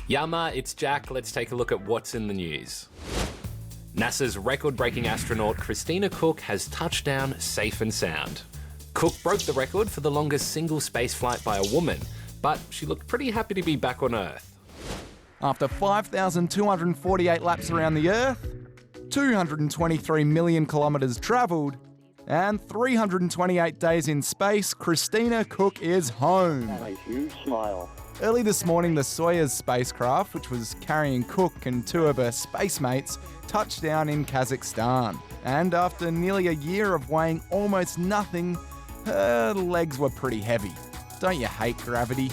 Yama, it's Jack. Let's take a look at what's in the news. NASA's record-breaking astronaut Christina Koch has touched down safe and sound. Cook broke the record for the longest single spaceflight by a woman, but she looked pretty happy to be back on Earth. After 5,248 laps around the Earth, 223 million kilometres travelled, and 328 days in space, Christina Koch is home. And a huge smile. Early this morning, the Soyuz spacecraft, which was carrying Cook and two of her space mates, touched down in Kazakhstan. And after nearly a year of weighing almost nothing, her legs were pretty heavy. Don't you hate gravity?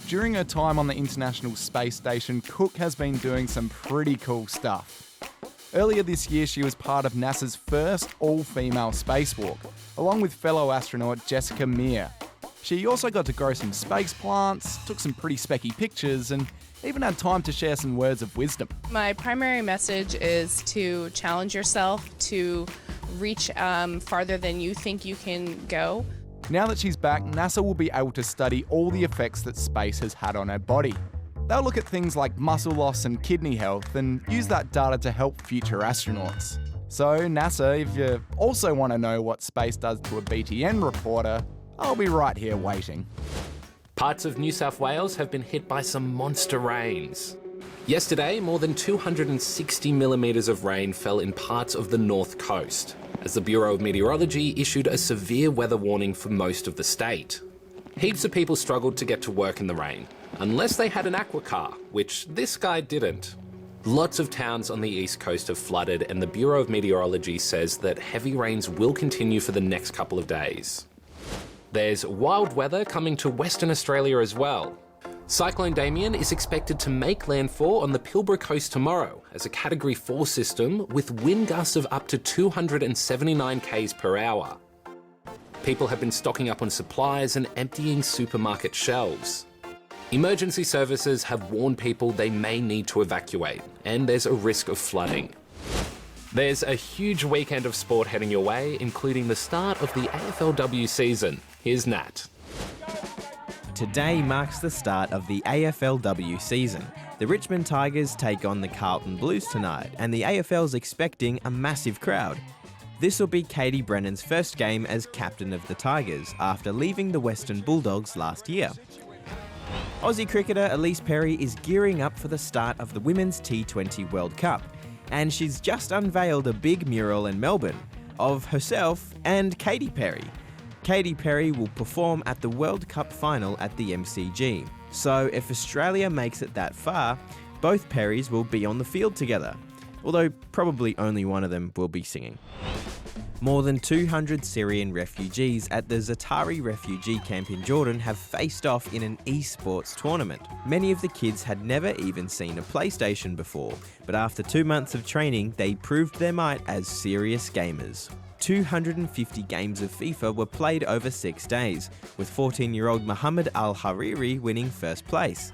During her time on the International Space Station, Cook has been doing some pretty cool stuff. Earlier this year, she was part of NASA's first all-female spacewalk, along with fellow astronaut Jessica Meir. She also got to grow some space plants, took some pretty specky pictures, and even had time to share some words of wisdom. My primary message is to challenge yourself to reach farther than you think you can go. Now that she's back, NASA will be able to study all the effects that space has had on her body. They'll look at things like muscle loss and kidney health and use that data to help future astronauts. So NASA, if you also want to know what space does to a BTN reporter, I'll be right here waiting. Parts of New South Wales have been hit by some monster rains. Yesterday, more than 260 millimetres of rain fell in parts of the north coast, as the Bureau of Meteorology issued a severe weather warning for most of the state. Heaps of people struggled to get to work in the rain, unless they had an aqua car, which this guy didn't. Lots of towns on the east coast have flooded, and the Bureau of Meteorology says that heavy rains will continue for the next couple of days. There's wild weather coming to Western Australia as well. Cyclone Damien is expected to make landfall on the Pilbara coast tomorrow as a Category 4 system with wind gusts of up to 279 k's per hour. People have been stocking up on supplies and emptying supermarket shelves. Emergency services have warned people they may need to evacuate, and there's a risk of flooding. There's a huge weekend of sport heading your way, including the start of the AFLW season. Here's Nat. Today marks the start of the AFLW season. The Richmond Tigers take on the Carlton Blues tonight, and the AFL's expecting a massive crowd. This will be Katie Brennan's first game as captain of the Tigers after leaving the Western Bulldogs last year. Aussie cricketer Elise Perry is gearing up for the start of the Women's T20 World Cup, and she's just unveiled a big mural in Melbourne of herself and Katy Perry. Katy Perry will perform at the World Cup final at the MCG. So if Australia makes it that far, both Perrys will be on the field together, although probably only one of them will be singing. More than 200 Syrian refugees at the Zatari refugee camp in Jordan have faced off in an esports tournament. Many of the kids had never even seen a PlayStation before, but after 2 months of training, they proved their might as serious gamers. 250 games of FIFA were played over 6 days, with 14-year-old Mohammed Al-Hariri winning first place.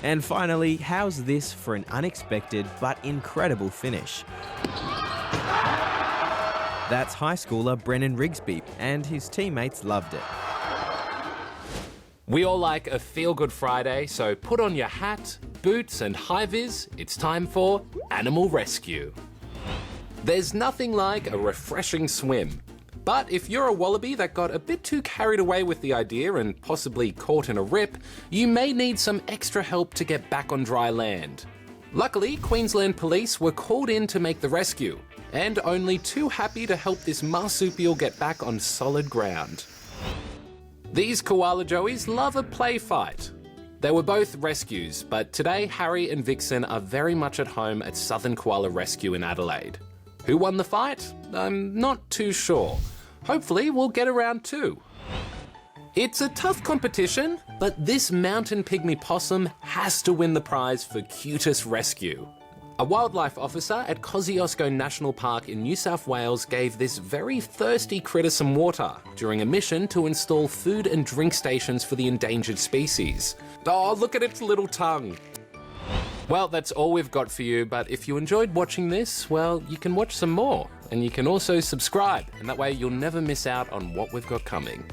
And finally, how's this for an unexpected but incredible finish? That's high schooler Brennan Rigsby, and his teammates loved it. We all like a feel-good Friday, so put on your hat, boots and high-vis. It's time for Animal Rescue. There's nothing like a refreshing swim. But if you're a wallaby that got a bit too carried away with the idea and possibly caught in a rip, you may need some extra help to get back on dry land. Luckily, Queensland Police were called in to make the rescue, and only too happy to help this marsupial get back on solid ground. These koala joeys love a play fight. They were both rescues, but today Harry and Vixen are very much at home at Southern Koala Rescue in Adelaide. Who won the fight? I'm not too sure. Hopefully we'll get around too. It's a tough competition, but this mountain pygmy possum has to win the prize for cutest rescue. A wildlife officer at Kosciuszko National Park in New South Wales gave this very thirsty critter some water during a mission to install food and drink stations for the endangered species. Oh, look at its little tongue. Well, that's all we've got for you, but if you enjoyed watching this, well, you can watch some more. And you can also subscribe, and that way you'll never miss out on what we've got coming.